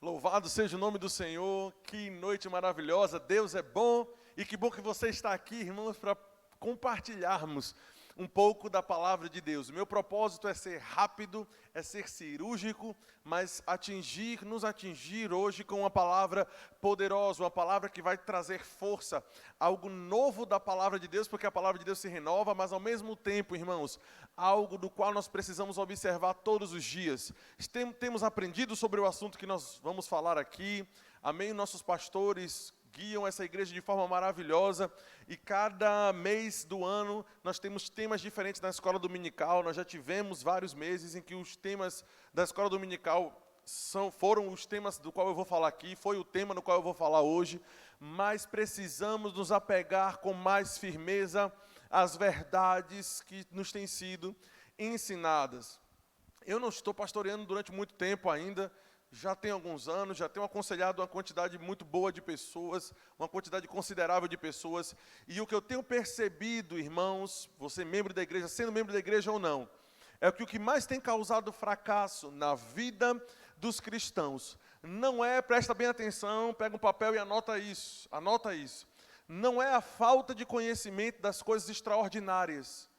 Louvado seja o nome do Senhor, que noite maravilhosa, Deus é bom e que bom que você está aqui, irmãos, para compartilharmos um pouco da palavra de Deus. O meu propósito é ser rápido, é ser cirúrgico, mas nos atingir hoje com uma palavra poderosa, uma palavra que vai trazer força, algo novo da palavra de Deus, porque a palavra de Deus se renova, mas ao mesmo tempo, irmãos, algo do qual nós precisamos observar todos os dias. Temos aprendido sobre o assunto que nós vamos falar aqui, amém? Nossos pastores guiam essa igreja de forma maravilhosa e cada mês do ano nós temos temas diferentes na escola dominical. Nós já tivemos vários meses em que os temas da escola dominical foram os temas do qual eu vou falar aqui, foi o tema no qual eu vou falar hoje, mas precisamos nos apegar com mais firmeza às verdades que nos têm sido ensinadas. Eu não estou pastoreando durante muito tempo ainda, já tem alguns anos, já tenho aconselhado uma quantidade muito boa de pessoas, uma quantidade considerável de pessoas, e o que eu tenho percebido, irmãos, você membro da igreja, sendo membro da igreja ou não, é que o que mais tem causado fracasso na vida dos cristãos, não é, presta bem atenção, pega um papel e anota isso, não é a falta de conhecimento das coisas extraordinárias,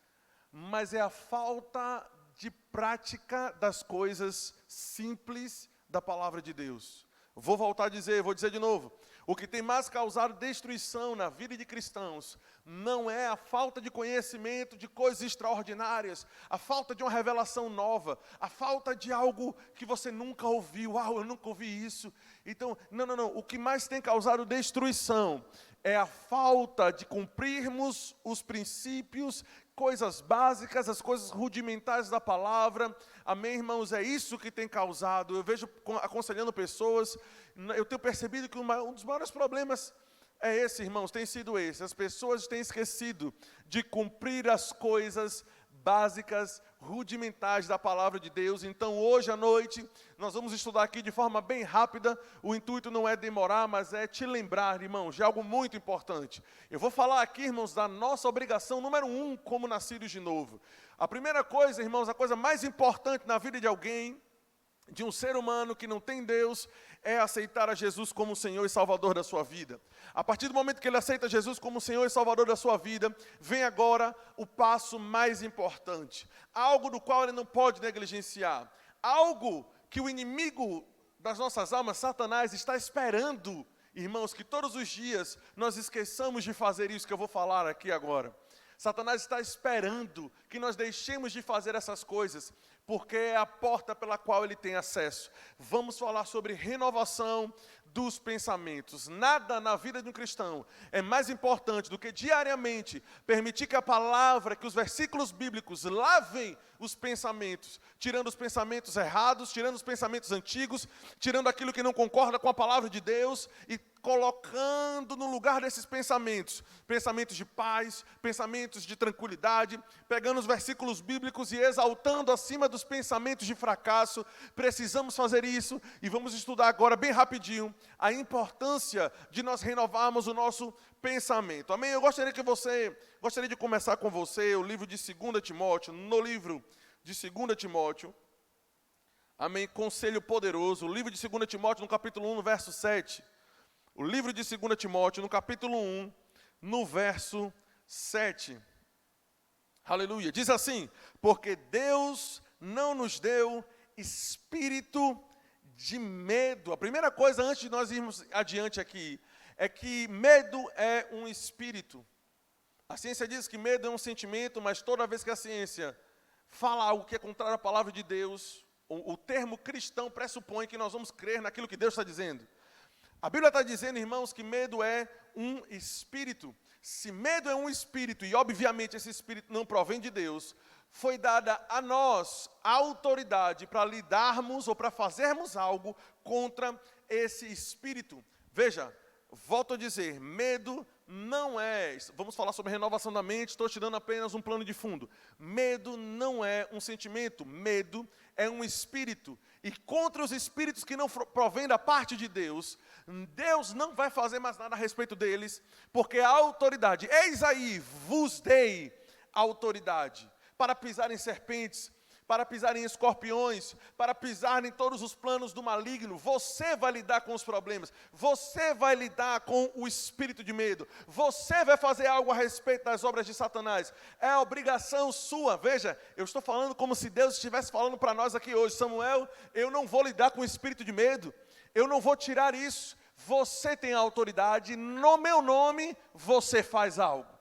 mas é a falta de prática das coisas simples da palavra de Deus. Vou voltar a dizer, vou dizer de novo. O que tem mais causado destruição na vida de cristãos não é a falta de conhecimento de coisas extraordinárias, a falta de uma revelação nova, a falta de algo que você nunca ouviu. Eu nunca ouvi isso. Então, não. O que mais tem causado destruição é a falta de cumprirmos os princípios, coisas básicas, as coisas rudimentares da palavra. Amém, irmãos? É isso que tem causado. Eu vejo aconselhando pessoas, eu tenho percebido que um dos maiores problemas é esse, irmãos, tem sido esse. As pessoas têm esquecido de cumprir as coisas básicas, rudimentares da palavra de Deus. Então, hoje à noite, nós vamos estudar aqui de forma bem rápida. O intuito não é demorar, mas é te lembrar, irmãos, de algo muito importante. Eu vou falar aqui, irmãos, da nossa obrigação número 1, como nascidos de novo. A primeira coisa, irmãos, a coisa mais importante na vida de alguém, de um ser humano que não tem Deus, é aceitar a Jesus como Senhor e Salvador da sua vida. A partir do momento que ele aceita Jesus como Senhor e Salvador da sua vida, vem agora o passo mais importante. Algo do qual ele não pode negligenciar. Algo que o inimigo das nossas almas, Satanás, está esperando, irmãos, que todos os dias nós esqueçamos de fazer isso que eu vou falar aqui agora. Satanás está esperando que nós deixemos de fazer essas coisas, porque é a porta pela qual ele tem acesso. Vamos falar sobre renovação dos pensamentos. Nada na vida de um cristão é mais importante do que diariamente permitir que a palavra, que os versículos bíblicos lavem os pensamentos, tirando os pensamentos errados, tirando os pensamentos antigos, tirando aquilo que não concorda com a palavra de Deus e colocando no lugar desses pensamentos, pensamentos de paz, pensamentos de tranquilidade, pegando os versículos bíblicos e exaltando acima dos pensamentos de fracasso. Precisamos fazer isso e vamos estudar agora bem rapidinho a importância de nós renovarmos o nosso pensamento. Amém? Eu gostaria de começar com você o livro de 2 Timóteo, no livro de 2 Timóteo, amém? Conselho poderoso, o livro de 2 Timóteo, no capítulo 1, no verso 7. O livro de 2 Timóteo, no capítulo 1, no verso 7. Aleluia. Diz assim: porque Deus não nos deu espírito de medo. A primeira coisa, antes de nós irmos adiante aqui, é que medo é um espírito. A ciência diz que medo é um sentimento, mas toda vez que a ciência fala algo que é contrário à palavra de Deus, o termo cristão pressupõe que nós vamos crer naquilo que Deus está dizendo. A Bíblia está dizendo, irmãos, que medo é um espírito. Se medo é um espírito, e obviamente esse espírito não provém de Deus, foi dada a nós a autoridade para lidarmos ou para fazermos algo contra esse espírito. Veja, volto a dizer, medo não é, vamos falar sobre renovação da mente, estou te dando apenas um plano de fundo. Medo não é um sentimento, medo é um espírito. E contra os espíritos que não provêm da parte de Deus, Deus não vai fazer mais nada a respeito deles, porque a autoridade, eis aí, vos dei autoridade para pisar em serpentes, para pisar em escorpiões, para pisar em todos os planos do maligno. Você vai lidar com os problemas, você vai lidar com o espírito de medo, você vai fazer algo a respeito das obras de Satanás. É obrigação sua. Veja, eu estou falando como se Deus estivesse falando para nós aqui hoje: Samuel, eu não vou lidar com o espírito de medo, eu não vou tirar isso. Você tem a autoridade, no meu nome você faz algo.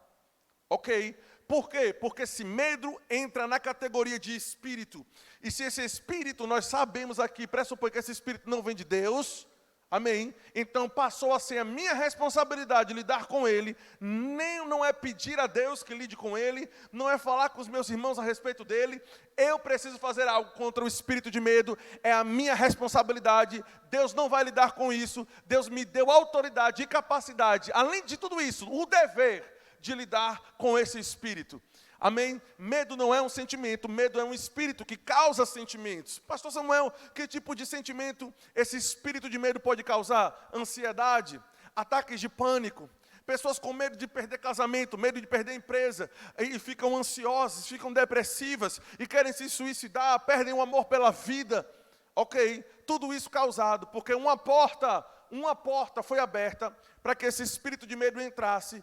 Ok? Por quê? Porque se medo entra na categoria de espírito, e se esse espírito, nós sabemos aqui, pressupõe que esse espírito não vem de Deus, amém? Então passou a ser a minha responsabilidade lidar com ele. Nem não é pedir a Deus que lide com ele, não é falar com os meus irmãos a respeito dele. Eu preciso fazer algo contra o espírito de medo, é a minha responsabilidade. Deus não vai lidar com isso. Deus me deu autoridade e capacidade, além de tudo isso, o dever de lidar com esse espírito. Amém? Medo não é um sentimento, medo é um espírito que causa sentimentos. Pastor Samuel, que tipo de sentimento esse espírito de medo pode causar? Ansiedade, ataques de pânico, pessoas com medo de perder casamento, medo de perder empresa, e ficam ansiosas, ficam depressivas, e querem se suicidar, perdem o amor pela vida. Ok? Tudo isso causado porque uma porta foi aberta para que esse espírito de medo entrasse,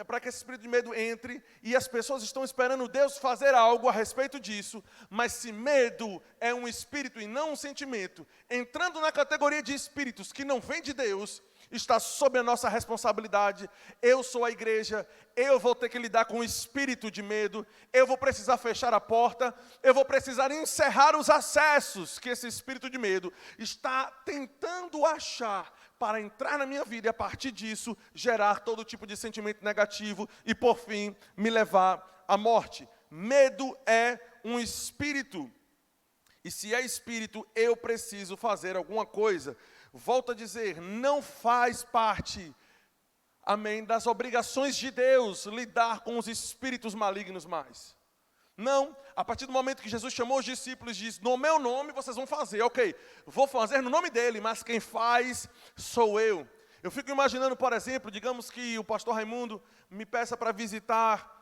para que esse espírito de medo entre, e as pessoas estão esperando Deus fazer algo a respeito disso. Mas se medo é um espírito e não um sentimento, entrando na categoria de espíritos que não vem de Deus, está sob a nossa responsabilidade. Eu sou a igreja, eu vou ter que lidar com o espírito de medo, eu vou precisar fechar a porta, eu vou precisar encerrar os acessos que esse espírito de medo está tentando achar para entrar na minha vida, e a partir disso gerar todo tipo de sentimento negativo e por fim me levar à morte. Medo é um espírito, e se é espírito, eu preciso fazer alguma coisa. Volto a dizer, não faz parte, amém, das obrigações de Deus lidar com os espíritos malignos mais. Não, a partir do momento que Jesus chamou os discípulos e disse: no meu nome vocês vão fazer, ok, vou fazer no nome dele, mas quem faz sou eu. Eu fico imaginando, por exemplo, digamos que o pastor Raimundo me peça para visitar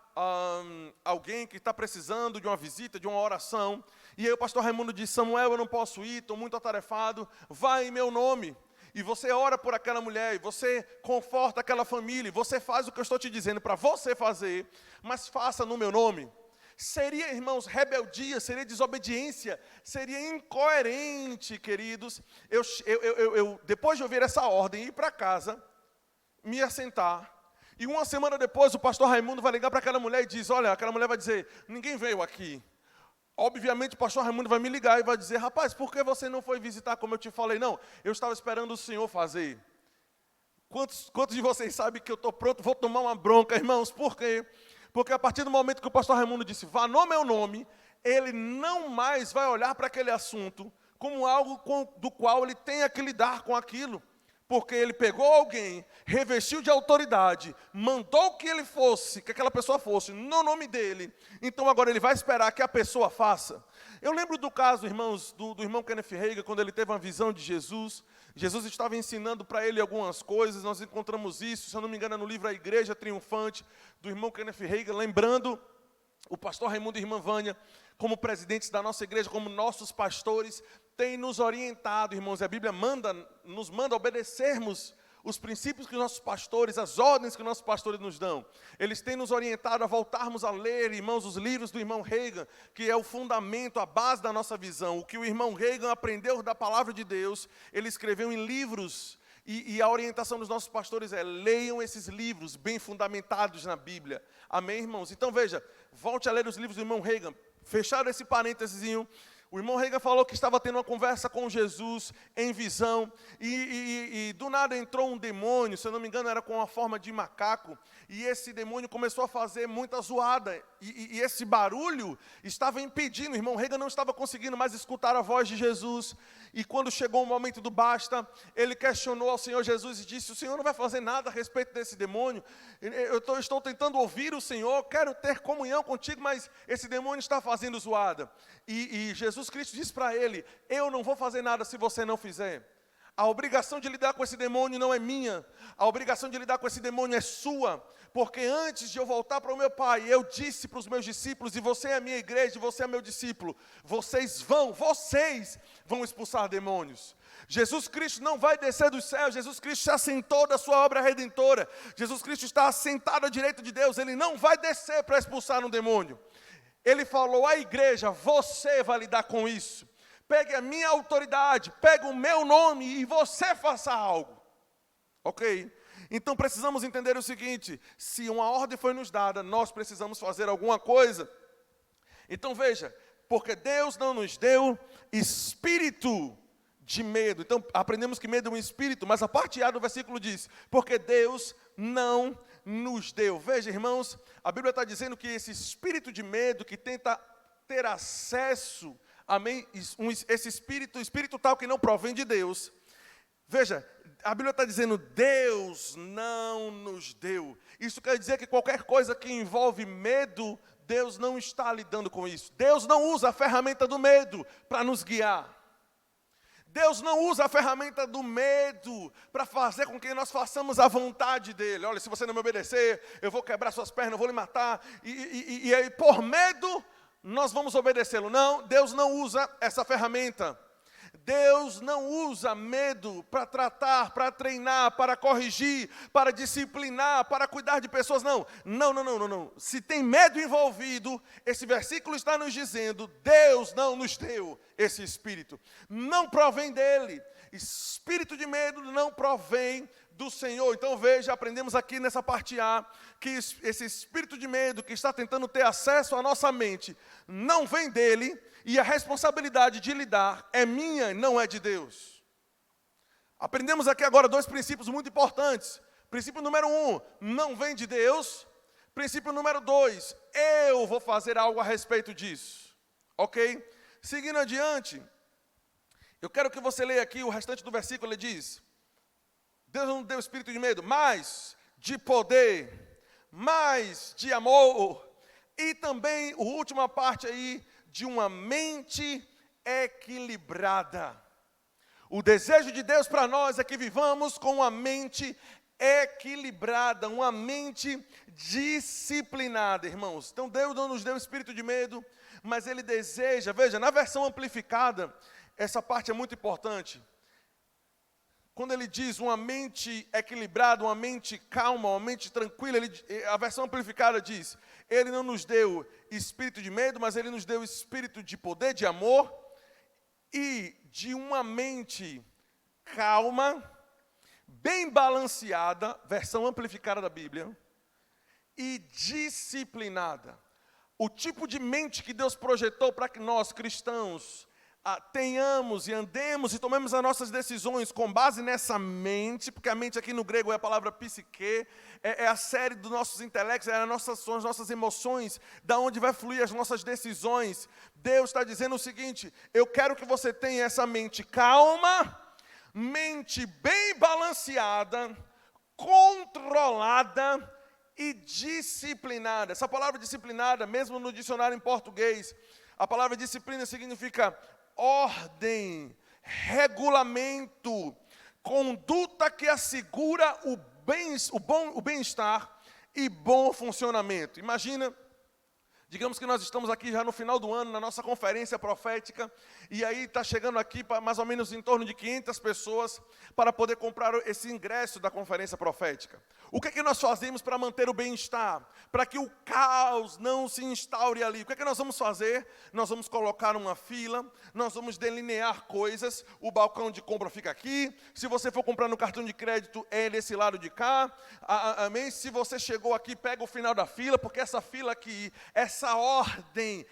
alguém que está precisando de uma visita, de uma oração, e aí o pastor Raimundo diz: Samuel, eu não posso ir, estou muito atarefado, vai em meu nome. E você ora por aquela mulher, e você conforta aquela família, e você faz o que eu estou te dizendo para você fazer, mas faça no meu nome. Seria, irmãos, rebeldia, seria desobediência, seria incoerente, queridos. Eu depois de ouvir essa ordem, ir para casa, me assentar, e uma semana depois o pastor Raimundo vai ligar para aquela mulher e diz: olha, aquela mulher vai dizer: ninguém veio aqui. Obviamente o pastor Raimundo vai me ligar e vai dizer: rapaz, por que você não foi visitar como eu te falei? Não, eu estava esperando o senhor fazer. Quantos de vocês sabem que eu estou pronto, vou tomar uma bronca, irmãos? Por quê? Porque a partir do momento que o pastor Raimundo disse: vá no meu nome, ele não mais vai olhar para aquele assunto como algo do qual ele tenha que lidar com aquilo. Porque ele pegou alguém, revestiu de autoridade, mandou que ele fosse, que aquela pessoa fosse, no nome dele. Então agora ele vai esperar que a pessoa faça. Eu lembro do caso, irmãos, do irmão Kenneth Hagin, quando ele teve uma visão de Jesus. Jesus estava ensinando para ele algumas coisas, nós encontramos isso, se eu não me engano, no livro A Igreja Triunfante, do irmão Kenneth Hagin, lembrando o pastor Raimundo e a irmã Vânia, como presidentes da nossa igreja, como nossos pastores, tem nos orientado, irmãos. A Bíblia nos manda obedecermos os princípios que nossos pastores, as ordens que nossos pastores nos dão. Eles têm nos orientado a voltarmos a ler, irmãos, os livros do irmão Hagin, que é o fundamento, a base da nossa visão. O que o irmão Hagin aprendeu da palavra de Deus, ele escreveu em livros. E a orientação dos nossos pastores é: leiam esses livros bem fundamentados na Bíblia. Amém, irmãos? Então veja, volte a ler os livros do irmão Hagin. Fecharam esse parênteses. O irmão Hagin falou que estava tendo uma conversa com Jesus em visão, e do nada entrou um demônio, se eu não me engano era com uma forma de macaco, e esse demônio começou a fazer muita zoada, e esse barulho estava impedindo, o irmão Hagin não estava conseguindo mais escutar a voz de Jesus, e quando chegou o momento do basta, ele questionou ao Senhor Jesus e disse: o Senhor não vai fazer nada a respeito desse demônio? Eu estou tentando ouvir o Senhor, quero ter comunhão contigo, mas esse demônio está fazendo zoada. E Jesus Cristo disse para ele: eu não vou fazer nada se você não fizer. A obrigação de lidar com esse demônio não é minha. A obrigação de lidar com esse demônio é sua. Porque antes de eu voltar para o meu pai, eu disse para os meus discípulos, e você é a minha igreja, e você é meu discípulo, vocês vão expulsar demônios. Jesus Cristo não vai descer dos céus, Jesus Cristo se assentou da sua obra redentora. Jesus Cristo está assentado à direita de Deus, Ele não vai descer para expulsar um demônio. Ele falou à igreja, você vai lidar com isso. Pegue a minha autoridade, pegue o meu nome e você faça algo. Ok? Então precisamos entender o seguinte, se uma ordem foi nos dada, nós precisamos fazer alguma coisa. Então veja, porque Deus não nos deu espírito de medo. Então aprendemos que medo é um espírito, mas a parte A do versículo diz, porque Deus não nos deu. Veja, irmãos, a Bíblia está dizendo que esse espírito de medo que tenta ter acesso, amém, esse espírito tal que não provém de Deus. Veja, a Bíblia está dizendo, Deus não nos deu. Isso quer dizer que qualquer coisa que envolve medo, Deus não está lidando com isso. Deus não usa a ferramenta do medo para nos guiar. Deus não usa a ferramenta do medo para fazer com que nós façamos a vontade dEle. Olha, se você não me obedecer, eu vou quebrar suas pernas, eu vou lhe matar. E aí, por medo, nós vamos obedecê-lo. Não, Deus não usa essa ferramenta. Deus não usa medo para tratar, para treinar, para corrigir, para disciplinar, para cuidar de pessoas. Não. Se tem medo envolvido, esse versículo está nos dizendo, Deus não nos deu esse espírito. Não provém dele. Espírito de medo não provém do Senhor. Então veja, aprendemos aqui nessa parte A, que esse espírito de medo que está tentando ter acesso à nossa mente, não vem dele, e a responsabilidade de lidar é minha, não é de Deus. Aprendemos aqui agora 2 princípios muito importantes. Princípio número 1, não vem de Deus. Princípio número 2, eu vou fazer algo a respeito disso. Ok? Seguindo adiante, eu quero que você leia aqui o restante do versículo. Ele diz, Deus não deu espírito de medo, mas de poder, mais de amor, e também, a última parte aí, de uma mente equilibrada. O desejo de Deus para nós é que vivamos com uma mente equilibrada, uma mente disciplinada, irmãos. Então Deus não nos deu espírito de medo, mas Ele deseja, veja, na versão amplificada, essa parte é muito importante. Quando ele diz uma mente equilibrada, uma mente calma, uma mente tranquila, a versão amplificada diz, Ele não nos deu espírito de medo, mas Ele nos deu espírito de poder, de amor e de uma mente calma, bem balanceada, versão amplificada da Bíblia, e disciplinada. O tipo de mente que Deus projetou para que nós, cristãos, tenhamos e andemos e tomemos as nossas decisões com base nessa mente, porque a mente aqui no grego é a palavra psique, é a série dos nossos intelectos, são as nossas emoções, da onde vai fluir as nossas decisões. Deus está dizendo o seguinte, eu quero que você tenha essa mente calma, mente bem balanceada, controlada e disciplinada. Essa palavra disciplinada, mesmo no dicionário em português, a palavra disciplina significa ordem, regulamento, conduta que assegura o bem-estar e bom funcionamento. Imagina, digamos que nós estamos aqui já no final do ano, na nossa conferência profética, e aí está chegando aqui para mais ou menos em torno de 500 pessoas para poder comprar esse ingresso da conferência profética. O que é que nós fazemos para manter o bem-estar? Para que o caos não se instaure ali. O que é que nós vamos fazer? Nós vamos colocar uma fila, nós vamos delinear coisas, o balcão de compra fica aqui, se você for comprar no cartão de crédito, é desse lado de cá, amém? Se você chegou aqui, pega o final da fila, porque essa fila aqui, essa ordem,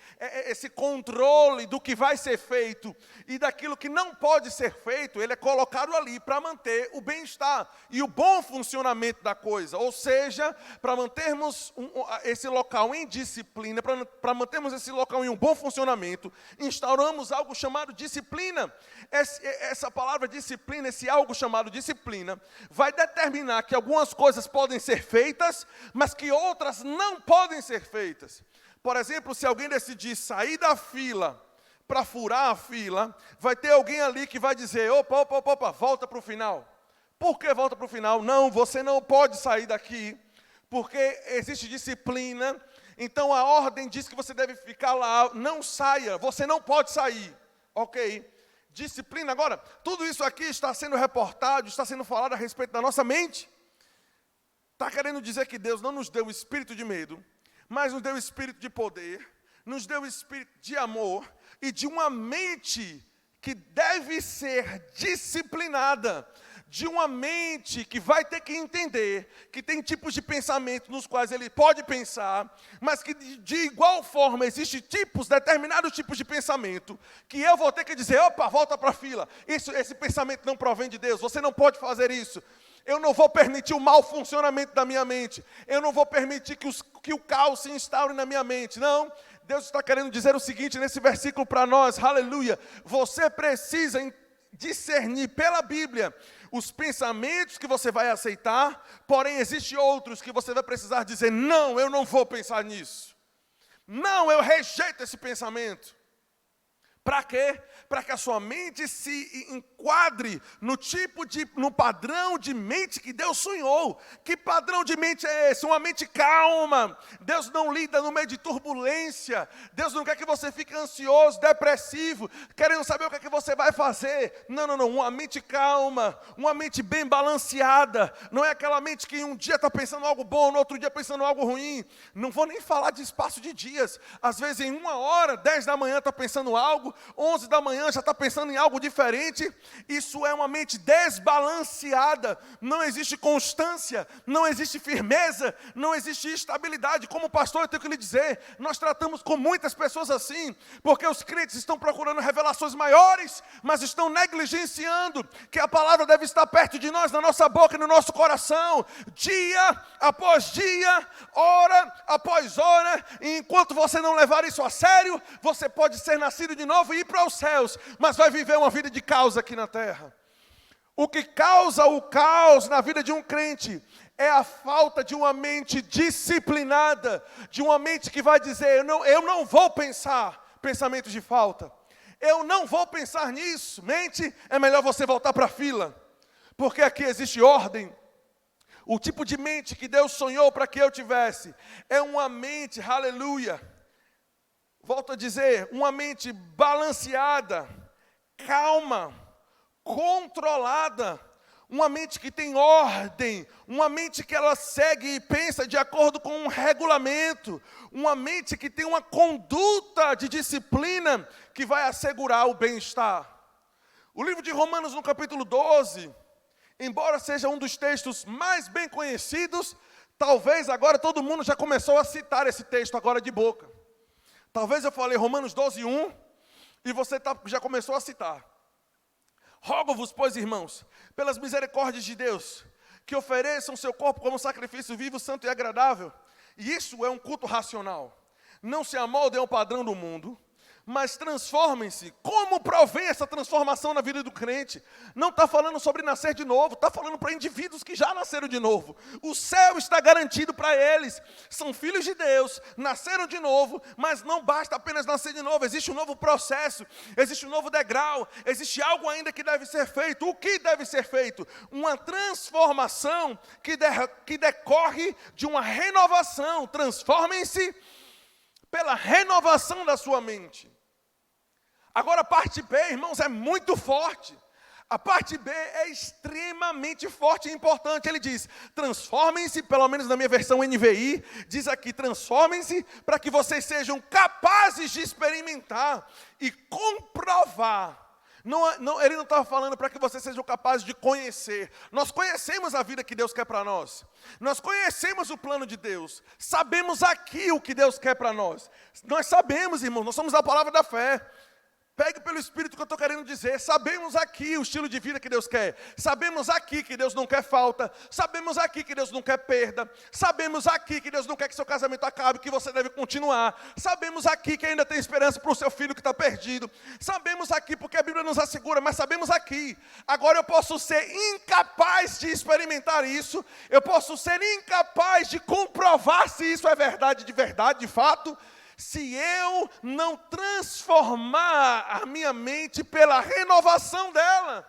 esse controle do que vai ser feito e daquilo que não pode ser feito, ele é colocado ali para manter o bem-estar e o bom funcionamento da coisa. Ou seja, para mantermos esse local em disciplina, para mantermos esse local em um bom funcionamento, instauramos algo chamado disciplina. Essa palavra disciplina, esse algo chamado disciplina, vai determinar que algumas coisas podem ser feitas, mas que outras não podem ser feitas. Por exemplo, se alguém decidir sair da fila para furar a fila, vai ter alguém ali que vai dizer, opa, volta para o final. Por que volta para o final? Não, você não pode sair daqui, porque existe disciplina, então a ordem diz que você deve ficar lá, não saia, você não pode sair, ok? Disciplina, agora, tudo isso aqui está sendo reportado, está sendo falado a respeito da nossa mente. Está querendo dizer que Deus não nos deu o espírito de medo, mas nos deu o espírito de poder, nos deu o espírito de amor e de uma mente que deve ser disciplinada, de uma mente que vai ter que entender que tem tipos de pensamento nos quais ele pode pensar, mas que de igual forma existem determinados tipos de pensamento, que eu vou ter que dizer, opa, volta para a fila, esse pensamento não provém de Deus, você não pode fazer isso. Eu não vou permitir o mau funcionamento da minha mente, eu não vou permitir que o caos se instaure na minha mente, não. Deus está querendo dizer o seguinte nesse versículo para nós, aleluia, você precisa discernir pela Bíblia os pensamentos que você vai aceitar, porém existem outros que você vai precisar dizer, não, eu não vou pensar nisso. Não, eu rejeito esse pensamento. Para quê? Para que a sua mente se enquadre no padrão de mente que Deus sonhou. Que padrão de mente é esse? Uma mente calma. Deus não lida no meio de turbulência. Deus não quer que você fique ansioso, depressivo, querendo saber o que é que você vai fazer. Não. Uma mente calma, uma mente bem balanceada. Não é aquela mente que um dia está pensando algo bom, no outro dia pensando algo ruim. Não vou nem falar de espaço de dias. Às vezes em 1 hora, 10 da manhã está pensando algo, 11 da manhã já está pensando em algo diferente. Isso é uma mente desbalanceada. Não existe constância, não existe firmeza, não existe estabilidade. Como pastor, eu tenho que lhe dizer, nós tratamos com muitas pessoas assim, porque os crentes estão procurando revelações maiores, mas estão negligenciando que a palavra deve estar perto de nós, na nossa boca e no nosso coração, dia após dia, hora após hora. E enquanto você não levar isso a sério, você pode ser nascido de novo e ir para os céus, mas vai viver uma vida de caos aqui na terra. O que causa o caos na vida de um crente é a falta de uma mente disciplinada, de uma mente que vai dizer, eu não vou pensar pensamentos de falta, eu não vou pensar nisso. Mente, é melhor você voltar para a fila, porque aqui existe ordem. O tipo de mente que Deus sonhou para que eu tivesse é uma mente, aleluia, volto a dizer, uma mente balanceada, calma, controlada, uma mente que tem ordem, uma mente que ela segue e pensa de acordo com um regulamento, uma mente que tem uma conduta de disciplina que vai assegurar o bem-estar. O livro de Romanos, no capítulo 12, embora seja um dos textos mais bem conhecidos, talvez agora todo mundo já começou a citar esse texto agora de boca. Talvez eu falei Romanos 12, 1, e você já começou a citar. Rogo-vos, pois, irmãos, pelas misericórdias de Deus, que ofereçam seu corpo como sacrifício vivo, santo e agradável. E isso é um culto racional. Não se amoldem ao padrão do mundo, mas transformem-se. Como provém essa transformação na vida do crente? Não está falando sobre nascer de novo, está falando para indivíduos que já nasceram de novo. O céu está garantido para eles. São filhos de Deus, nasceram de novo, mas não basta apenas nascer de novo. Existe um novo processo, existe um novo degrau, existe algo ainda que deve ser feito. O que deve ser feito? Uma transformação que decorre de uma renovação. Transformem-se pela renovação da sua mente. Agora a parte B, irmãos, é muito forte. A parte B é extremamente forte e importante. Ele diz, transformem-se, pelo menos na minha versão NVI, diz aqui, transformem-se para que vocês sejam capazes de experimentar e comprovar. Ele não estava falando para que vocês sejam capazes de conhecer. Nós conhecemos a vida que Deus quer para nós. Nós conhecemos o plano de Deus. Sabemos aqui o que Deus quer para nós. Nós sabemos, irmãos, nós somos a palavra da fé. Pegue pelo Espírito que eu estou querendo dizer. Sabemos aqui o estilo de vida que Deus quer. Sabemos aqui que Deus não quer falta. Sabemos aqui que Deus não quer perda. Sabemos aqui que Deus não quer que seu casamento acabe, que você deve continuar. Sabemos aqui que ainda tem esperança para o seu filho que está perdido. Sabemos aqui porque a Bíblia nos assegura, mas sabemos aqui. Agora eu posso ser incapaz de experimentar isso. Eu posso ser incapaz de comprovar se isso é verdade, de fato. se eu não transformar a minha mente pela renovação dela.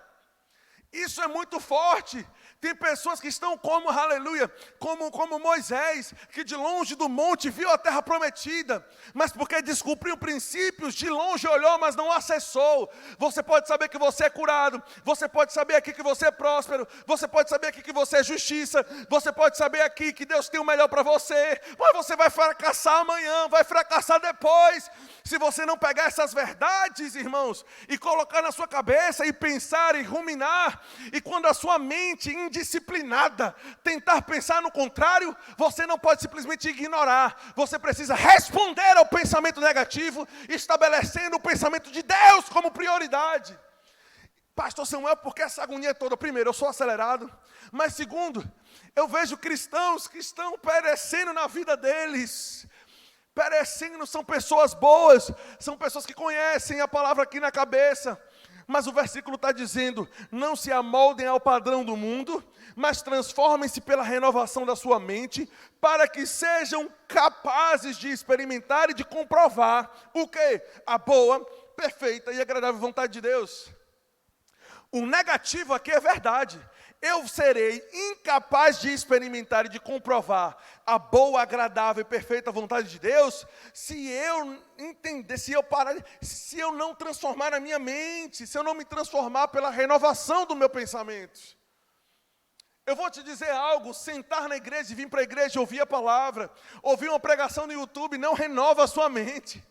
Isso é muito forte. Tem pessoas que estão como, aleluia, como Moisés, que de longe do monte viu a terra prometida, mas porque descumpriu princípios, de longe olhou, mas não acessou. Você pode saber que você é curado, você pode saber aqui que você é próspero, você pode saber aqui que você é justiça, você pode saber aqui que Deus tem o melhor para você, mas você vai fracassar amanhã, vai fracassar depois, se você não pegar essas verdades, irmãos, e colocar na sua cabeça, e pensar, e ruminar, e quando a sua mente indisciplinada tentar pensar no contrário, você não pode simplesmente ignorar, você precisa responder ao pensamento negativo, estabelecendo o pensamento de Deus como prioridade. Pastor Samuel, por que essa agonia toda? Primeiro, eu sou acelerado, mas segundo, eu vejo cristãos que estão perecendo na vida deles. Perecendo, são pessoas boas, são pessoas que conhecem a palavra aqui na cabeça, mas o versículo está dizendo, não se amoldem ao padrão do mundo, mas transformem-se pela renovação da sua mente, para que sejam capazes de experimentar e de comprovar o quê? A boa, perfeita e agradável vontade de Deus. O negativo aqui é verdade. Eu serei incapaz de experimentar e de comprovar a boa, agradável e perfeita vontade de Deus, se eu entender, se eu não transformar a minha mente, se eu não me transformar pela renovação do meu pensamento. Eu vou te dizer algo, sentar na igreja e vir para a igreja ouvir a palavra, ouvir uma pregação no YouTube, não renova a sua mente.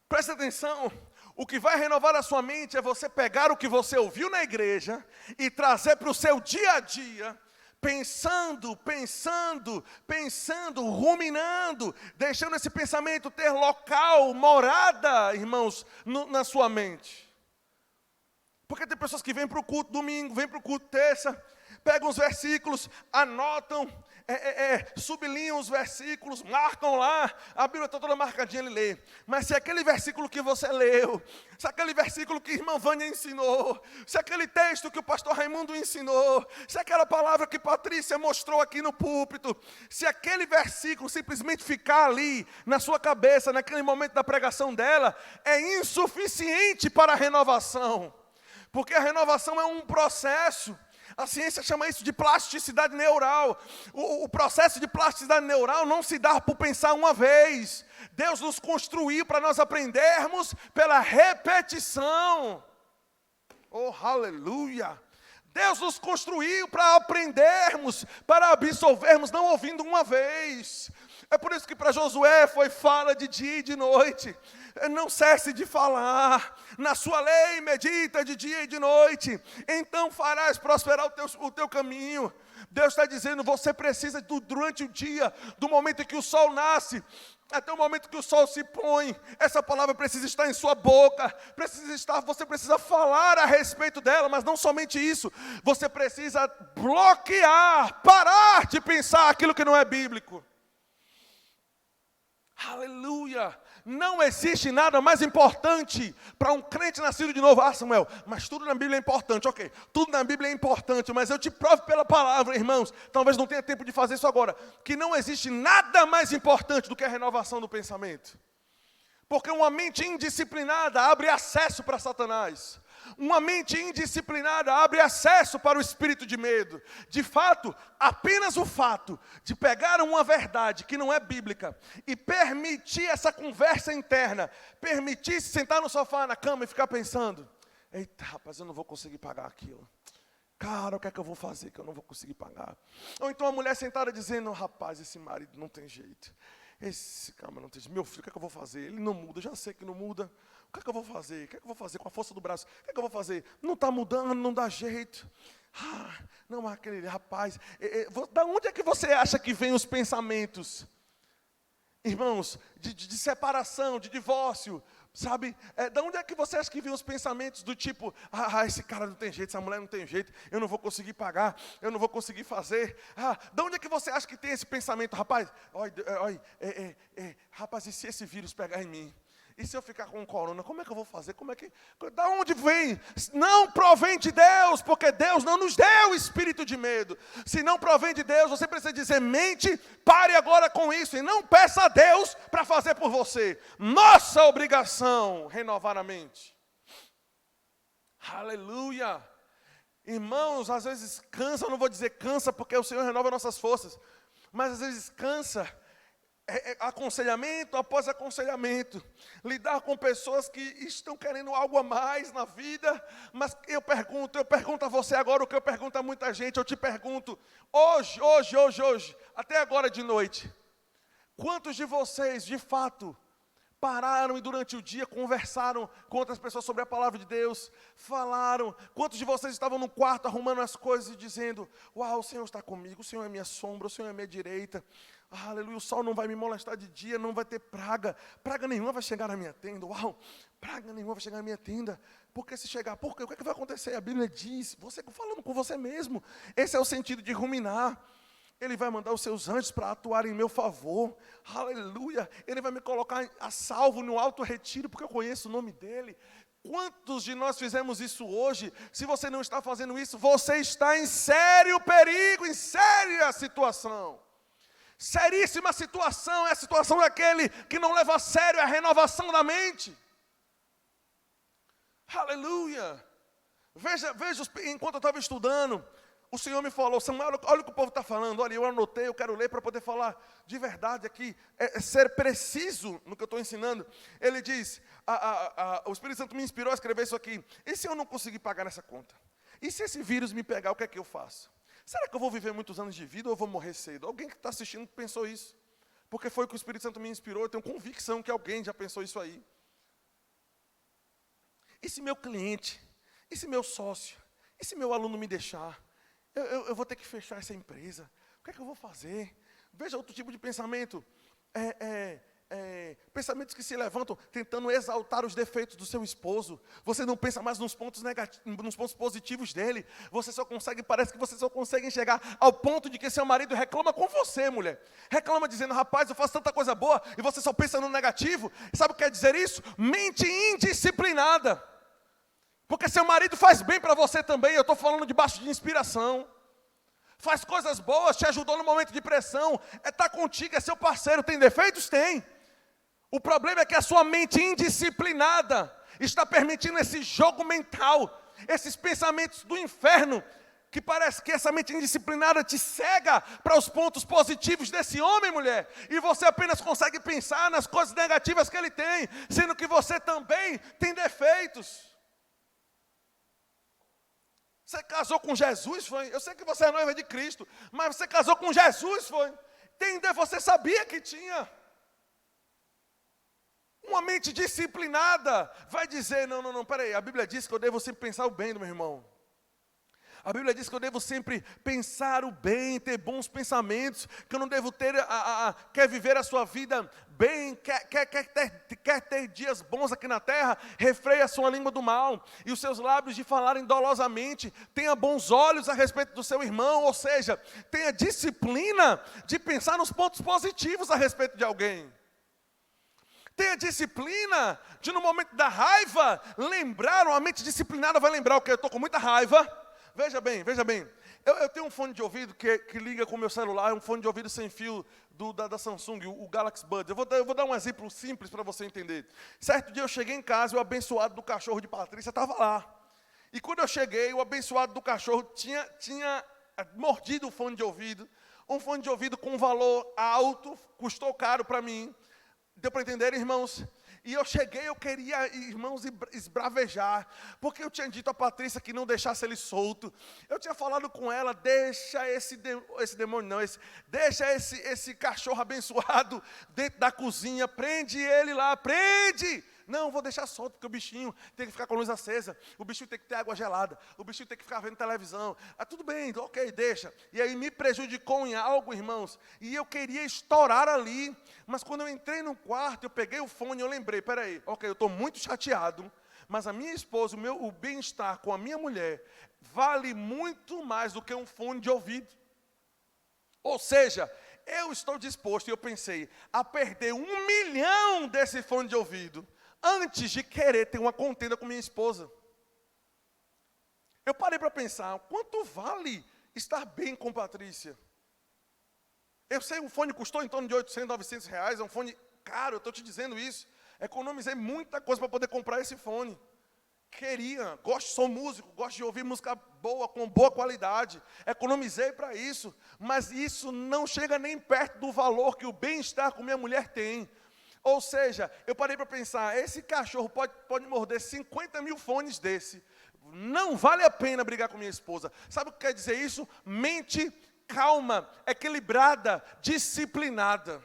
Presta atenção. O que vai renovar a sua mente é você pegar o que você ouviu na igreja e trazer para o seu dia a dia, pensando, ruminando, deixando esse pensamento ter local, morada, irmãos, na sua mente. Porque tem pessoas que vêm para o culto domingo, vêm para o culto terça, pegam os versículos, anotam, sublinham os versículos, marcam lá, a Bíblia está toda marcadinha, ele lê. Mas se aquele versículo que você leu, se aquele versículo que a irmã Vânia ensinou, se aquele texto que o pastor Raimundo ensinou, se aquela palavra que Patrícia mostrou aqui no púlpito, se aquele versículo simplesmente ficar ali na sua cabeça, naquele momento da pregação dela, é insuficiente para a renovação. Porque a renovação é um processo. A ciência chama isso de plasticidade neural. O processo de plasticidade neural não se dá por pensar uma vez. Deus nos construiu para nós aprendermos pela repetição. Oh, aleluia! Deus nos construiu para aprendermos, para absorvermos, não ouvindo uma vez. É por isso que para Josué foi fala de dia e de noite. Não cesse de falar, na sua lei medita de dia e de noite, então farás prosperar o teu caminho. Deus está dizendo, você precisa durante o dia, do momento em que o sol nasce, até o momento que o sol se põe, essa palavra precisa estar em sua boca, você precisa falar a respeito dela, mas não somente isso, você precisa bloquear, parar de pensar aquilo que não é bíblico. Aleluia! Não existe nada mais importante para um crente nascido de novo. Ah, Samuel, mas tudo na Bíblia é importante. Ok, tudo na Bíblia é importante, mas eu te provo pela palavra, irmãos, talvez não tenha tempo de fazer isso agora, que não existe nada mais importante do que a renovação do pensamento. Porque uma mente indisciplinada abre acesso para Satanás. Uma mente indisciplinada abre acesso para o espírito de medo. De fato, apenas o fato de pegar uma verdade que não é bíblica e permitir essa conversa interna, permitir se sentar no sofá, na cama e ficar pensando, eita, rapaz, eu não vou conseguir pagar aquilo. Cara, o que é que eu vou fazer que eu não vou conseguir pagar? Ou então a mulher sentada dizendo, rapaz, esse marido não tem jeito. Esse cara não tem jeito. Meu filho, o que é que eu vou fazer? Ele não muda, já sei que não muda. O que é que eu vou fazer? O que é que eu vou fazer com a força do braço? O que é que eu vou fazer? Não está mudando, não dá jeito. Não, aquele rapaz. Da onde é que você acha que vem os pensamentos? Irmãos, de separação, de divórcio, sabe? Da onde é que você acha que vem os pensamentos do tipo, esse cara não tem jeito, essa mulher não tem jeito, eu não vou conseguir pagar, eu não vou conseguir fazer. Da onde é que você acha que tem esse pensamento? Rapaz, rapaz, e se esse vírus pegar em mim? E se eu ficar com corona, como é que eu vou fazer? Da onde vem? Não provém de Deus, porque Deus não nos deu o espírito de medo. Se não provém de Deus, você precisa dizer, mente, pare agora com isso. E não peça a Deus para fazer por você. Nossa obrigação, renovar a mente. Aleluia. Irmãos, às vezes cansa, eu não vou dizer cansa, porque o Senhor renova nossas forças. Mas às vezes cansa. Aconselhamento após aconselhamento, lidar com pessoas que estão querendo algo a mais na vida, mas eu pergunto a você agora o que eu pergunto a muita gente, eu te pergunto, hoje, até agora de noite, quantos de vocês, de fato, pararam e durante o dia conversaram com outras pessoas sobre a palavra de Deus, falaram, quantos de vocês estavam no quarto arrumando as coisas e dizendo, uau, o Senhor está comigo, o Senhor é minha sombra, o Senhor é minha direita, aleluia, o sol não vai me molestar de dia, não vai ter praga nenhuma vai chegar na minha tenda, uau, praga nenhuma vai chegar na minha tenda, porque se chegar, o que é que vai acontecer? A Bíblia diz, você falando com você mesmo, esse é o sentido de ruminar. Ele vai mandar os seus anjos para atuar em meu favor, aleluia, Ele vai me colocar a salvo no alto retiro, porque eu conheço o nome dEle. Quantos de nós fizemos isso hoje? Se você não está fazendo isso, você está em sério perigo, em séria situação. Seríssima situação, é a situação daquele que não leva a sério a renovação da mente. Aleluia. Veja, enquanto eu estava estudando, o Senhor me falou, Samuel, olha o que o povo está falando, olha, eu anotei, eu quero ler para poder falar de verdade aqui, ser preciso no que eu estou ensinando. Ele diz, o Espírito Santo me inspirou a escrever isso aqui, e se eu não conseguir pagar nessa conta? E se esse vírus me pegar, o que é que eu faço? Será que eu vou viver muitos anos de vida ou eu vou morrer cedo? Alguém que está assistindo pensou isso, porque foi o que o Espírito Santo me inspirou, eu tenho convicção que alguém já pensou isso aí. E se meu cliente, e se meu sócio, e se meu aluno me deixar? Eu vou ter que fechar essa empresa. O que é que eu vou fazer? Veja outro tipo de pensamento. Pensamentos que se levantam tentando exaltar os defeitos do seu esposo. Você não pensa mais nos pontos negativos, nos pontos positivos dele. Parece que você só consegue enxergar ao ponto de que seu marido reclama com você, mulher. Reclama dizendo, rapaz, eu faço tanta coisa boa, e você só pensa no negativo. Sabe o que quer dizer isso? Mente indisciplinada. Porque seu marido faz bem para você também, eu estou falando debaixo de inspiração. Faz coisas boas, te ajudou no momento de pressão, está contigo, é seu parceiro, tem defeitos? Tem. O problema é que a sua mente indisciplinada está permitindo esse jogo mental, esses pensamentos do inferno, que parece que essa mente indisciplinada te cega para os pontos positivos desse homem, mulher, e você apenas consegue pensar nas coisas negativas que ele tem, sendo que você também tem defeitos. Você casou com Jesus, foi? Eu sei que você é noiva de Cristo, mas você casou com Jesus, foi? Você sabia que tinha. Uma mente disciplinada vai dizer, não, peraí, a Bíblia diz que eu devo sempre pensar o bem do meu irmão. A Bíblia diz que eu devo sempre pensar o bem, ter bons pensamentos, que eu não devo ter, quer viver a sua vida bem, quer ter dias bons aqui na terra, refreia a sua língua do mal, e os seus lábios de falarem dolosamente, tenha bons olhos a respeito do seu irmão, ou seja, tenha disciplina de pensar nos pontos positivos a respeito de alguém. Tenha disciplina de no momento da raiva, lembrar, uma mente disciplinada vai lembrar o que? Eu estou com muita raiva. Veja bem, eu tenho um fone de ouvido que liga com o meu celular, é um fone de ouvido sem fio da Samsung, o Galaxy Buds. Eu vou dar um exemplo simples para você entender. Certo dia eu cheguei em casa e o abençoado do cachorro de Patrícia estava lá. E quando eu cheguei, o abençoado do cachorro tinha mordido o fone de ouvido, um fone de ouvido com um valor alto, custou caro para mim. Deu para entender, irmãos? E eu cheguei, eu queria, irmãos, esbravejar, porque eu tinha dito a Patrícia que não deixasse ele solto. Eu tinha falado com ela, deixa esse demônio não, deixa esse cachorro abençoado dentro da cozinha, prende ele lá, prende! Não, vou deixar solto, porque o bichinho tem que ficar com a luz acesa, o bichinho tem que ter água gelada, o bichinho tem que ficar vendo televisão. Tudo bem, ok, deixa. E aí me prejudicou em algo, irmãos, e eu queria estourar ali, mas quando eu entrei no quarto, eu peguei o fone e eu lembrei, peraí, ok, eu estou muito chateado, mas a minha esposa, o bem-estar com a minha mulher, vale muito mais do que um fone de ouvido. Ou seja, eu estou disposto, e eu pensei, a perder 1 milhão desse fone de ouvido, antes de querer ter uma contenda com minha esposa. Eu parei para pensar, quanto vale estar bem com Patrícia? Eu sei, o fone custou em torno de 800, 900 reais, é um fone caro, eu estou te dizendo isso. Economizei muita coisa para poder comprar esse fone. Sou músico, gosto de ouvir música boa, com boa qualidade. Economizei para isso, mas isso não chega nem perto do valor que o bem-estar com minha mulher tem. Ou seja, eu parei para pensar, esse cachorro pode morder 50 mil fones desse. Não vale a pena brigar com minha esposa. Sabe o que quer dizer isso? Mente calma, equilibrada, disciplinada.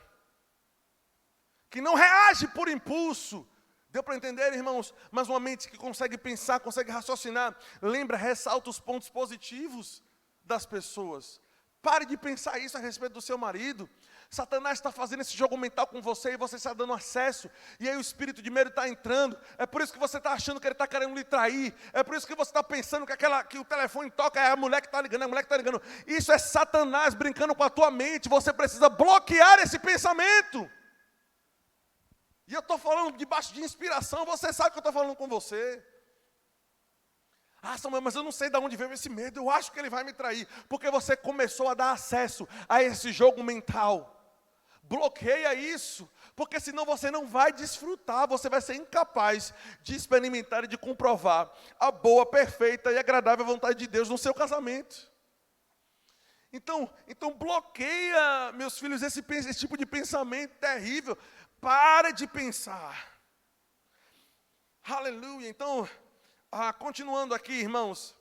Que não reage por impulso. Deu para entender, irmãos? Mas uma mente que consegue pensar, consegue raciocinar. Lembra, ressalta os pontos positivos das pessoas. Pare de pensar isso a respeito do seu marido. Satanás está fazendo esse jogo mental com você e você está dando acesso. E aí o espírito de medo está entrando. É por isso que você está achando que ele está querendo lhe trair. É por isso que você está pensando que o telefone toca, é a mulher que está ligando, é a mulher que está ligando. Isso é Satanás brincando com a tua mente. Você precisa bloquear esse pensamento. E eu estou falando debaixo de inspiração, você sabe que eu estou falando com você. Ah, Samuel, mas eu não sei de onde veio esse medo, eu acho que ele vai me trair. Porque você começou a dar acesso a esse jogo mental. Bloqueia isso, porque senão você não vai desfrutar, você vai ser incapaz de experimentar e de comprovar a boa, perfeita e agradável vontade de Deus no seu casamento. Então bloqueia, meus filhos, esse tipo de pensamento terrível. Para de pensar. Aleluia. Então, continuando aqui, irmãos.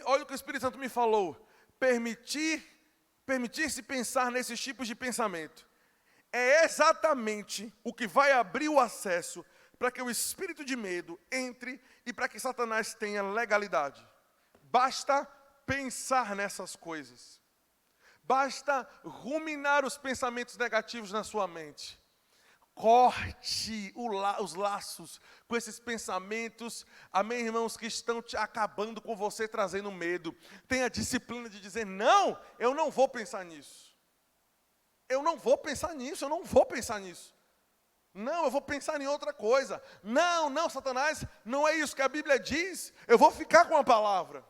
Olha o que o Espírito Santo me falou. Permitir-se pensar nesses tipos de pensamento é exatamente o que vai abrir o acesso para que o espírito de medo entre e para que Satanás tenha legalidade. Basta pensar nessas coisas. Basta ruminar os pensamentos negativos na sua mente. Corte os laços com esses pensamentos, amém, irmãos, que estão te acabando com você, trazendo medo. Tenha disciplina de dizer, não, eu não vou pensar nisso. Eu não vou pensar nisso, eu não vou pensar nisso. Não, eu vou pensar em outra coisa. Não, Satanás, não é isso que a Bíblia diz. Eu vou ficar com a palavra.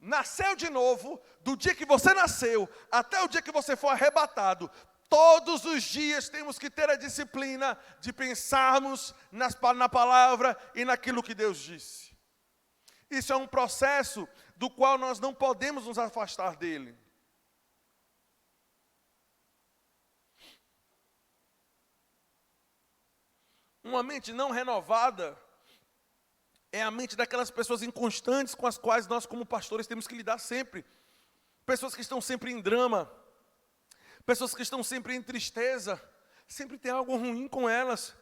Nasceu de novo, do dia que você nasceu, até o dia que você for arrebatado, todos os dias temos que ter a disciplina de pensarmos na palavra e naquilo que Deus disse. Isso é um processo do qual nós não podemos nos afastar dele. Uma mente não renovada é a mente daquelas pessoas inconstantes com as quais nós, como pastores, temos que lidar sempre. Pessoas que estão sempre em drama. Pessoas que estão sempre em tristeza. Sempre tem algo ruim com elas.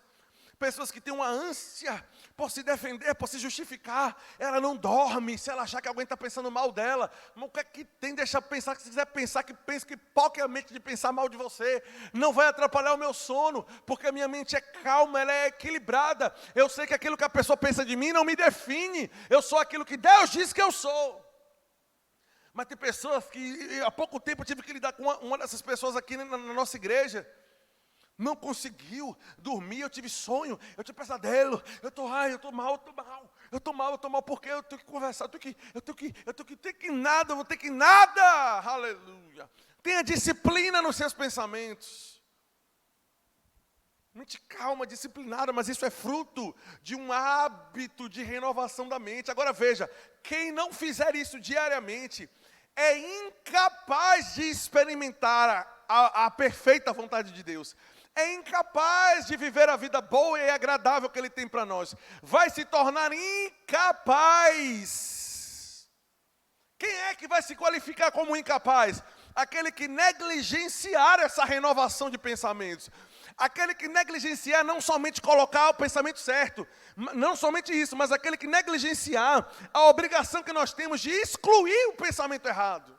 Pessoas que têm uma ânsia por se defender, por se justificar. Ela não dorme se ela achar que alguém está pensando mal dela. Mas o que é que tem? Deixa pensar, que se quiser pensar, que pense, que poque a mente de pensar mal de você. Não vai atrapalhar o meu sono, porque a minha mente é calma, ela é equilibrada. Eu sei que aquilo que a pessoa pensa de mim não me define. Eu sou aquilo que Deus diz que eu sou. Mas tem pessoas que, há pouco tempo, eu tive que lidar com uma dessas pessoas aqui na nossa igreja. Não conseguiu dormir, eu tive sonho, eu tive pesadelo, eu estou mal, porque eu tenho que conversar, eu tenho que nada, aleluia. Tenha disciplina nos seus pensamentos. Mente calma, disciplinada, mas isso é fruto de um hábito de renovação da mente. Agora veja, quem não fizer isso diariamente, é incapaz de experimentar a perfeita vontade de Deus. É incapaz de viver a vida boa e agradável que Ele tem para nós. Vai se tornar incapaz. Quem é que vai se qualificar como incapaz? Aquele que negligenciar essa renovação de pensamentos. Aquele que negligenciar não somente colocar o pensamento certo, não somente isso, mas aquele que negligenciar a obrigação que nós temos de excluir o pensamento errado.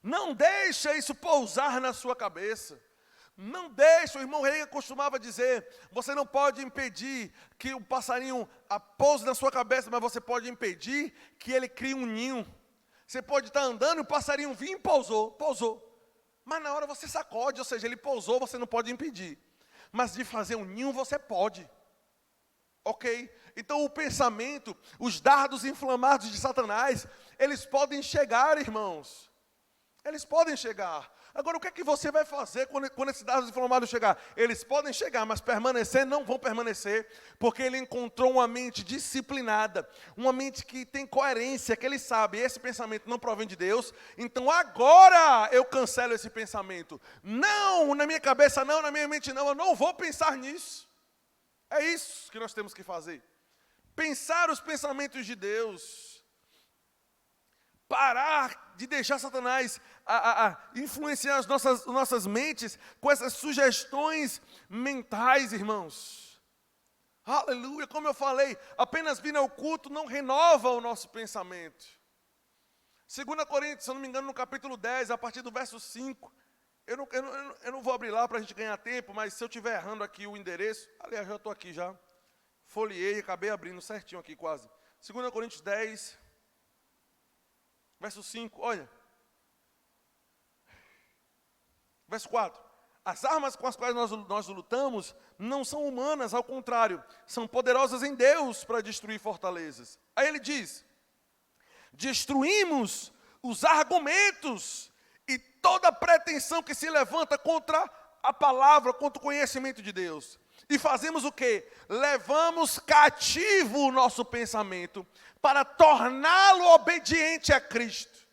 Não deixa isso pousar na sua cabeça. Não deixa, o irmão Reiga costumava dizer, você não pode impedir que o passarinho pouse na sua cabeça, mas você pode impedir que ele crie um ninho. Você pode estar andando e o passarinho vinha e pousou. Mas na hora você sacode, ou seja, ele pousou, você não pode impedir. mas de fazer um ninho você pode. Ok? Então o pensamento, os dardos inflamados de Satanás, eles podem chegar, irmãos. Eles podem chegar. Agora, o que é que você vai fazer quando esses dardos inflamados chegar? Eles podem chegar, mas permanecer não vão permanecer, porque ele encontrou uma mente disciplinada, uma mente que tem coerência, que ele sabe, esse pensamento não provém de Deus, então agora eu cancelo esse pensamento. Não, na minha cabeça não, na minha mente não, eu não vou pensar nisso. É isso que nós temos que fazer. Pensar os pensamentos de Deus. Parar de deixar Satanás influenciar as nossas mentes com essas sugestões mentais, irmãos. Aleluia, como eu falei, apenas vir ao culto não renova o nosso pensamento. 2 Coríntios, se eu não me engano, no capítulo 10, a partir do verso 5. Eu não vou abrir lá para a gente ganhar tempo, mas se eu estiver errando aqui o endereço, aliás, já estou aqui já. Folheei, acabei abrindo certinho aqui quase. 2 Coríntios 10, verso 5, olha. Verso 4. As armas com as quais nós lutamos não são humanas, ao contrário, são poderosas em Deus para destruir fortalezas. Aí ele diz, destruímos os argumentos e toda pretensão que se levanta contra a palavra, contra o conhecimento de Deus. E fazemos o quê? Levamos cativo o nosso pensamento para torná-lo obediente a Cristo.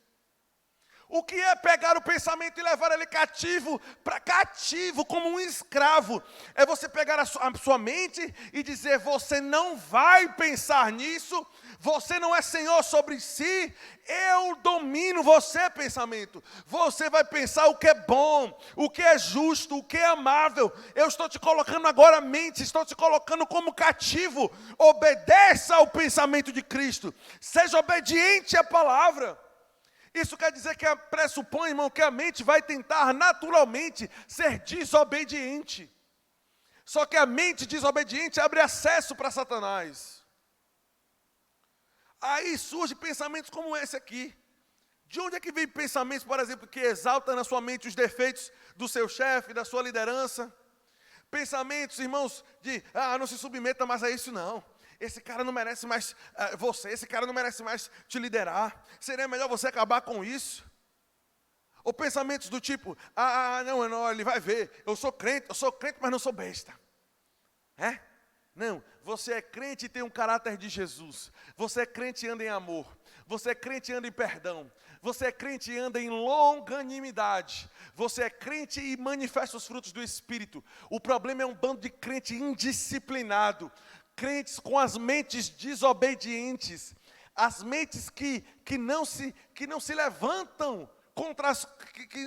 O que é pegar o pensamento e levar ele cativo, para cativo, como um escravo? É você pegar a sua mente e dizer, você não vai pensar nisso, você não é senhor sobre si, eu domino você, pensamento. Você vai pensar o que é bom, o que é justo, o que é amável. Eu estou te colocando agora a mente, estou te colocando como cativo. Obedeça ao pensamento de Cristo, seja obediente à palavra. Isso quer dizer que pressupõe, irmão, que a mente vai tentar naturalmente ser desobediente. Só que a mente desobediente abre acesso para Satanás. Aí surgem pensamentos como esse aqui. De onde é que vem pensamentos, por exemplo, que exaltam na sua mente os defeitos do seu chefe, da sua liderança? Pensamentos, irmãos, de, não se submeta mais a isso não. Esse cara não merece mais você, esse cara não merece mais te liderar. Seria melhor você acabar com isso. Ou pensamentos do tipo, não, ele vai ver, eu sou crente, mas não sou besta. Não, você é crente e tem um caráter de Jesus. Você é crente e anda em amor. Você é crente e anda em perdão. Você é crente e anda em longanimidade. Você é crente e manifesta os frutos do Espírito. O problema é um bando de crente indisciplinado. Crentes com as mentes desobedientes, as mentes que não se levantam contra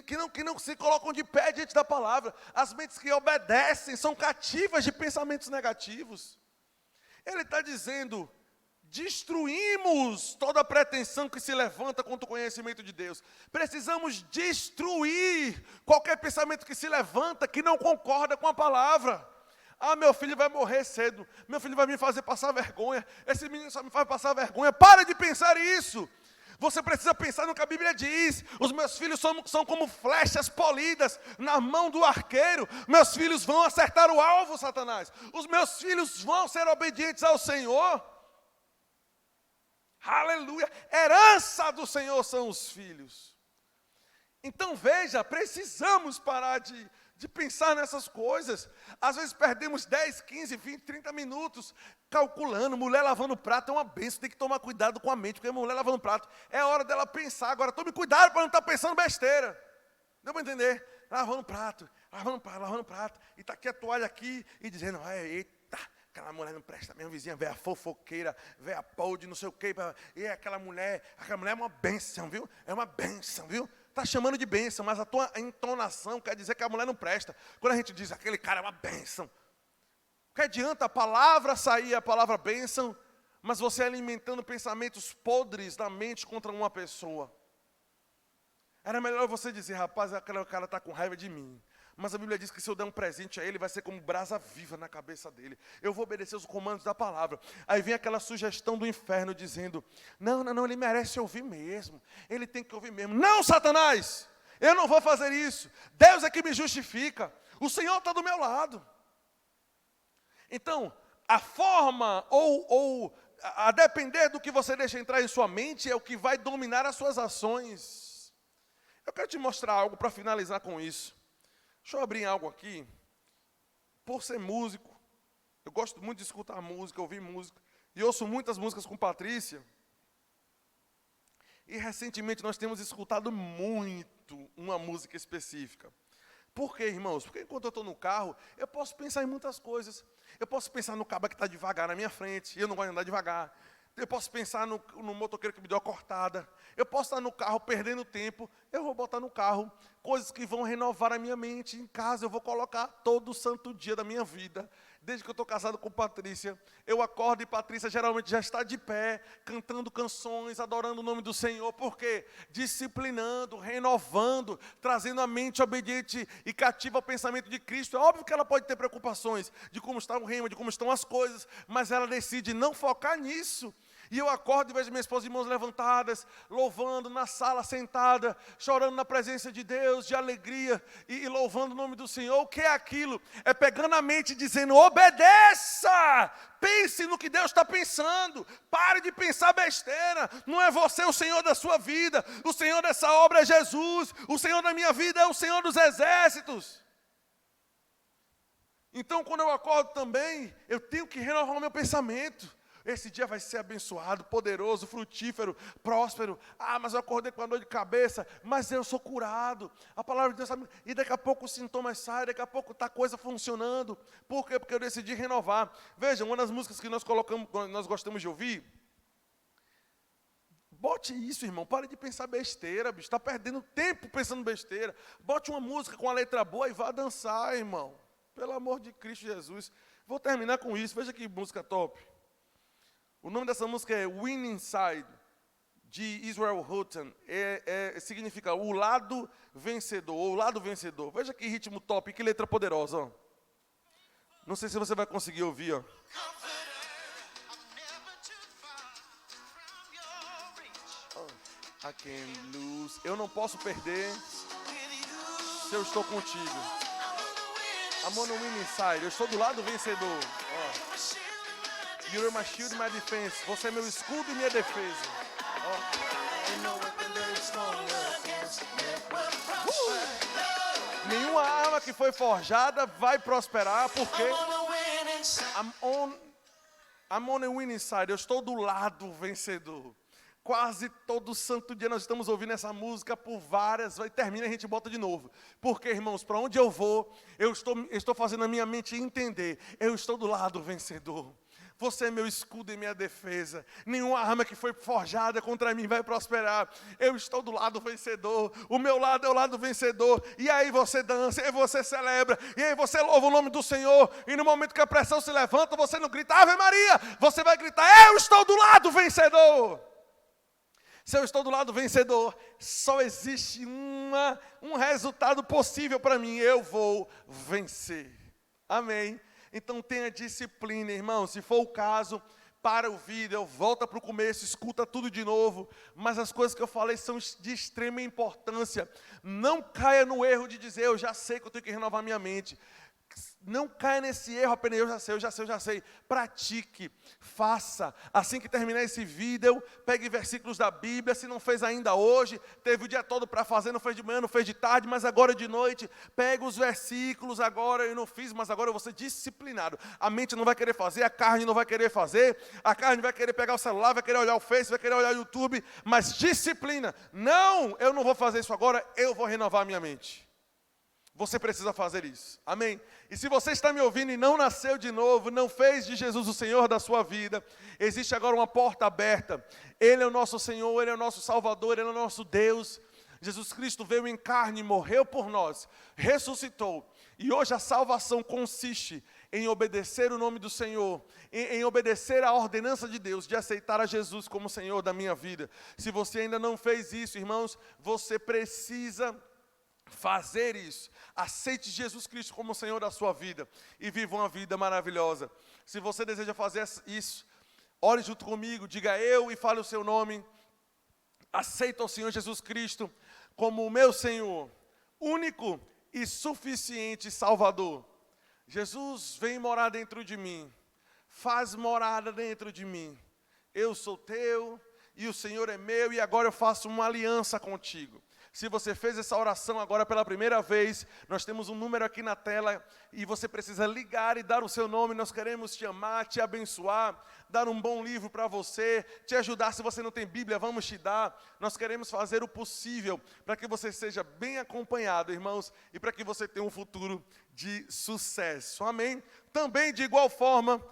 que não se colocam de pé diante da palavra, as mentes que obedecem, são cativas de pensamentos negativos. Ele está dizendo, destruímos toda a pretensão que se levanta contra o conhecimento de Deus. Precisamos destruir qualquer pensamento que se levanta, que não concorda com a palavra. Meu filho vai morrer cedo, meu filho vai me fazer passar vergonha, esse menino só me faz passar vergonha. Para de pensar isso. Você precisa pensar no que a Bíblia diz. Os meus filhos são como flechas polidas na mão do arqueiro. Meus filhos vão acertar o alvo, Satanás. Os meus filhos vão ser obedientes ao Senhor. Aleluia. Herança do Senhor são os filhos. Então veja, precisamos parar de pensar nessas coisas. Às vezes perdemos 10, 15, 20, 30 minutos calculando. Mulher lavando prato é uma bênção, tem que tomar cuidado com a mente, porque mulher lavando prato é hora dela pensar. Agora tome cuidado para não estar pensando besteira. Deu para entender? Lavando prato, e está aqui a toalha aqui, e dizendo, eita, aquela mulher não presta, minha vizinha, velha fofoqueira, velha podre, não sei o quê, e aquela mulher é uma bênção, viu? É uma bênção, viu? Está chamando de bênção, mas a tua entonação quer dizer que a mulher não presta. Quando a gente diz, aquele cara é uma bênção. Que adianta a palavra sair, a palavra bênção, mas você alimentando pensamentos podres na mente contra uma pessoa. Era melhor você dizer, rapaz, aquele cara está com raiva de mim. Mas a Bíblia diz que se eu der um presente a ele, vai ser como brasa viva na cabeça dele. Eu vou obedecer os comandos da palavra. Aí vem aquela sugestão do inferno dizendo, não, ele merece ouvir mesmo. Ele tem que ouvir mesmo. Não, Satanás, eu não vou fazer isso. Deus é que me justifica. O Senhor está do meu lado. Então, a forma ou a depender do que você deixa entrar em sua mente é o que vai dominar as suas ações. Eu quero te mostrar algo para finalizar com isso. Deixa eu abrir algo aqui. Por ser músico, eu gosto muito de escutar música, ouvir música. E ouço muitas músicas com Patrícia. E recentemente nós temos escutado muito uma música específica. Por quê, irmãos? Porque enquanto eu estou no carro, eu posso pensar em muitas coisas. Eu posso pensar no cabo que está devagar na minha frente, e eu não gosto de andar devagar. Eu posso pensar no motoqueiro que me deu a cortada. Eu posso estar no carro perdendo tempo. Eu vou botar no carro coisas que vão renovar a minha mente. Em casa eu vou colocar todo santo dia da minha vida. Desde que eu estou casado com Patrícia, eu acordo e Patrícia geralmente já está de pé, cantando canções, adorando o nome do Senhor. Por quê? Disciplinando, renovando, trazendo a mente obediente e cativa ao pensamento de Cristo. É óbvio que ela pode ter preocupações de como está o reino, de como estão as coisas, mas ela decide não focar nisso. E eu acordo e vejo minha esposa e mãos levantadas, louvando na sala, sentada, chorando na presença de Deus, de alegria, e louvando o nome do Senhor. O que é aquilo? É pegando a mente e dizendo, obedeça! Pense no que Deus está pensando. Pare de pensar besteira. Não é você o Senhor da sua vida. O Senhor dessa obra é Jesus. O Senhor da minha vida é o Senhor dos exércitos. Então, quando eu acordo também, eu tenho que renovar o meu pensamento. Esse dia vai ser abençoado, poderoso, frutífero, próspero. Ah, mas eu acordei com a dor de cabeça, mas eu sou curado. A palavra de Deus sabe, e daqui a pouco os sintomas saem, daqui a pouco está a coisa funcionando. Por quê? Porque eu decidi renovar. Veja, uma das músicas que nós colocamos, nós gostamos de ouvir. Bote isso, irmão, pare de pensar besteira, bicho. Está perdendo tempo pensando besteira. Bote uma música com a letra boa e vá dançar, irmão. Pelo amor de Cristo Jesus. Vou terminar com isso, veja que música top. O nome dessa música é Win Inside, de Israel Houghton. Significa o lado vencedor, ou o lado vencedor. Veja que ritmo top, que letra poderosa. Ó. Não sei se você vai conseguir ouvir. Ó. I can't lose. Eu não posso perder se eu estou contigo. I'm on the win inside. Eu estou do lado vencedor. Ó. You're my shield and my defense. Você é meu escudo e minha defesa. Nenhuma arma que foi forjada vai prosperar, porque I'm on a winning side. Eu estou do lado vencedor. Quase todo santo dia nós estamos ouvindo essa música por várias, vai termina e a gente bota de novo. Porque, irmãos, para onde eu vou, eu estou fazendo a minha mente entender. Eu estou do lado vencedor. Você é meu escudo e minha defesa. Nenhuma arma que foi forjada contra mim vai prosperar. Eu estou do lado vencedor. O meu lado é o lado vencedor. E aí você dança, e aí você celebra, e aí você louva o nome do Senhor. E no momento que a pressão se levanta, você não grita Ave Maria. Você vai gritar, eu estou do lado vencedor. Se eu estou do lado vencedor, só existe um resultado possível para mim. Eu vou vencer. Amém. Então tenha disciplina, irmão. Se for o caso, para o vídeo, volta para o começo, escuta tudo de novo. Mas as coisas que eu falei são de extrema importância. Não caia no erro de dizer, eu já sei que eu tenho que renovar minha mente. Não caia nesse erro apenas, eu já sei. Pratique, faça. Assim que terminar esse vídeo, pegue versículos da Bíblia. Se não fez ainda hoje, teve o dia todo para fazer, não fez de manhã, não fez de tarde, mas agora de noite, pega os versículos. Agora eu não fiz, mas agora eu vou ser disciplinado. A mente não vai querer fazer, a carne não vai querer fazer, a carne vai querer pegar o celular, vai querer olhar o Face, vai querer olhar o YouTube, mas disciplina. Não, eu não vou fazer isso agora, eu vou renovar a minha mente. Você precisa fazer isso, amém? E se você está me ouvindo e não nasceu de novo, não fez de Jesus o Senhor da sua vida, existe agora uma porta aberta. Ele é o nosso Senhor, Ele é o nosso Salvador, Ele é o nosso Deus. Jesus Cristo veio em carne, morreu por nós, ressuscitou. E hoje a salvação consiste em obedecer o nome do Senhor, em obedecer a ordenança de Deus, de aceitar a Jesus como Senhor da minha vida. Se você ainda não fez isso, irmãos, você precisa fazer isso. Aceite Jesus Cristo como Senhor da sua vida e viva uma vida maravilhosa. Se você deseja fazer isso, ore junto comigo, diga eu e fale o seu nome. Aceita o Senhor Jesus Cristo como o meu Senhor, único e suficiente Salvador. Jesus, vem morar dentro de mim, faz morada dentro de mim. Eu sou teu e o Senhor é meu e agora eu faço uma aliança contigo. Se você fez essa oração agora pela primeira vez, nós temos um número aqui na tela e você precisa ligar e dar o seu nome. Nós queremos te amar, te abençoar, dar um bom livro para você, te ajudar. Se você não tem Bíblia, vamos te dar. Nós queremos fazer o possível para que você seja bem acompanhado, irmãos, e para que você tenha um futuro de sucesso. Amém? Também, de igual forma,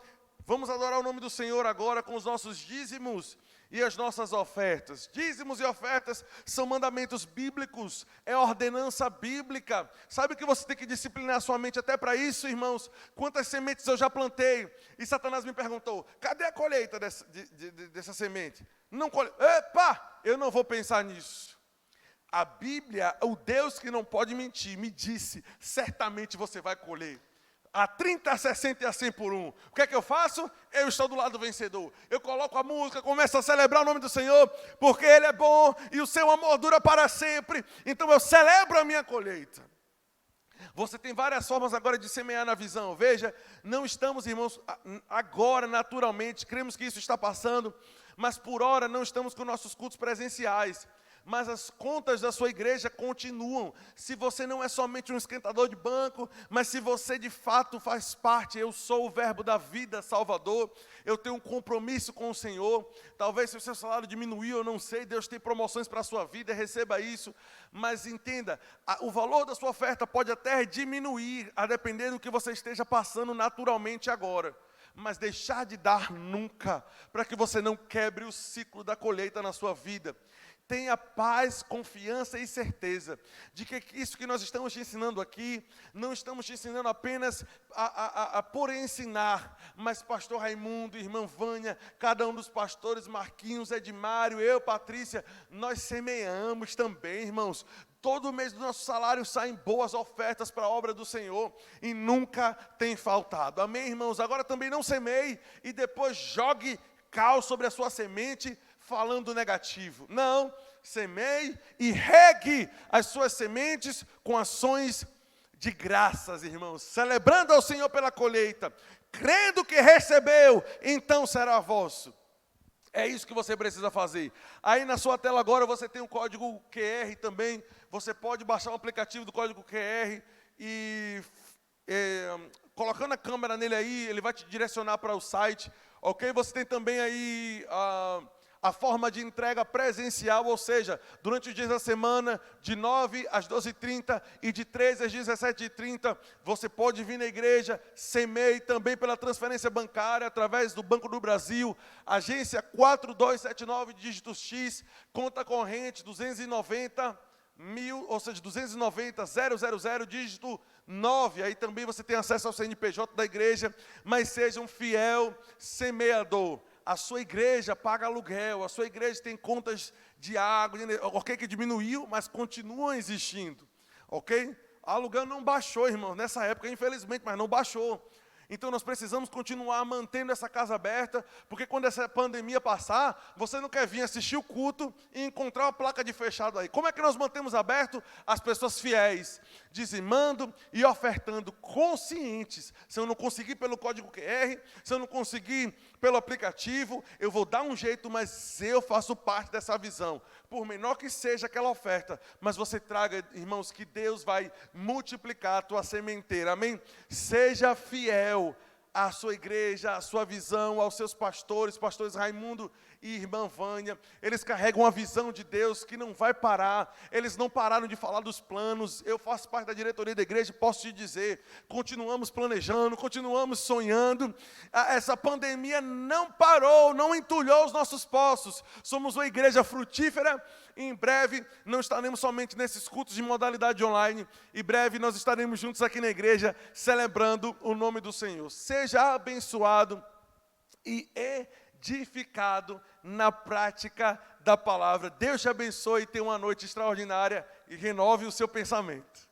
vamos adorar o nome do Senhor agora com os nossos dízimos e as nossas ofertas. Dízimos e ofertas são mandamentos bíblicos, é ordenança bíblica. Sabe que você tem que disciplinar sua mente até para isso, irmãos? Quantas sementes eu já plantei? E Satanás me perguntou, cadê a colheita dessa semente? Não colhe. Epa, eu não vou pensar nisso. A Bíblia, o Deus que não pode mentir, me disse, certamente você vai colher. A 30, a 60 e a 100 por um. O que é que eu faço? Eu estou do lado do vencedor. Eu coloco a música, começo a celebrar o nome do Senhor, porque Ele é bom e o seu amor dura para sempre. Então eu celebro a minha colheita. Você tem várias formas agora de semear na visão. Veja, não estamos, irmãos, agora naturalmente, cremos que isso está passando, mas por hora não estamos com nossos cultos presenciais. Mas as contas da sua igreja continuam. Se você não é somente um esquentador de banco, mas se você de fato faz parte, eu sou o verbo da vida, Salvador, eu tenho um compromisso com o Senhor. Talvez se o seu salário diminuiu, eu não sei, Deus tem promoções para a sua vida, receba isso. Mas entenda, o valor da sua oferta pode até diminuir, a depender do que você esteja passando naturalmente agora. Mas deixar de dar nunca, para que você não quebre o ciclo da colheita na sua vida. Tenha paz, confiança e certeza de que isso que nós estamos te ensinando aqui, não estamos te ensinando apenas por ensinar, mas pastor Raimundo, irmã Vânia, cada um dos pastores, Marquinhos, Edmário, eu, Patrícia, nós semeamos também, irmãos. Todo mês do nosso salário saem boas ofertas para a obra do Senhor e nunca tem faltado. Amém, irmãos? Agora também não semeie e depois jogue cal sobre a sua semente, falando negativo. Não, semeie e regue as suas sementes com ações de graças, irmãos, celebrando ao Senhor pela colheita, crendo que recebeu, então será vosso. É isso que você precisa fazer. Aí na sua tela agora você tem um código QR também, você pode baixar o aplicativo do código QR e colocando a câmera nele aí, ele vai te direcionar para o site, ok? Você tem também aí a forma de entrega presencial, ou seja, durante os dias da semana, de 9 às 12h30 e de 13 às 17h30, você pode vir na igreja, semeie também pela transferência bancária, através do Banco do Brasil, agência 4279, dígito X, conta corrente 290.000, ou seja, 290.000, dígito 9, aí também você tem acesso ao CNPJ da igreja, mas seja um fiel semeador. A sua igreja paga aluguel, a sua igreja tem contas de água, ok, que diminuiu, mas continuam existindo, ok? O aluguel não baixou, irmão, nessa época, infelizmente, mas não baixou. Então nós precisamos continuar mantendo essa casa aberta, porque quando essa pandemia passar, você não quer vir assistir o culto e encontrar uma placa de fechado aí. Como é que nós mantemos aberto? As pessoas fiéis, dizimando e ofertando, conscientes. Se eu não conseguir pelo código QR, se eu não conseguir pelo aplicativo, eu vou dar um jeito, mas eu faço parte dessa visão. Por menor que seja aquela oferta, mas você traga, irmãos, que Deus vai multiplicar a tua sementeira, amém? Seja fiel à sua igreja, à sua visão, aos seus pastores, pastores Raimundo e irmã Vânia. Eles carregam a visão de Deus que não vai parar. Eles não pararam de falar dos planos. Eu faço parte da diretoria da igreja e posso te dizer, continuamos planejando, continuamos sonhando. Essa pandemia não parou, não entulhou os nossos poços. Somos uma igreja frutífera. Em breve, não estaremos somente nesses cultos de modalidade online. Em breve, nós estaremos juntos aqui na igreja, celebrando o nome do Senhor. Seja abençoado e edificado na prática da palavra. Deus te abençoe e tenha uma noite extraordinária e renove o seu pensamento.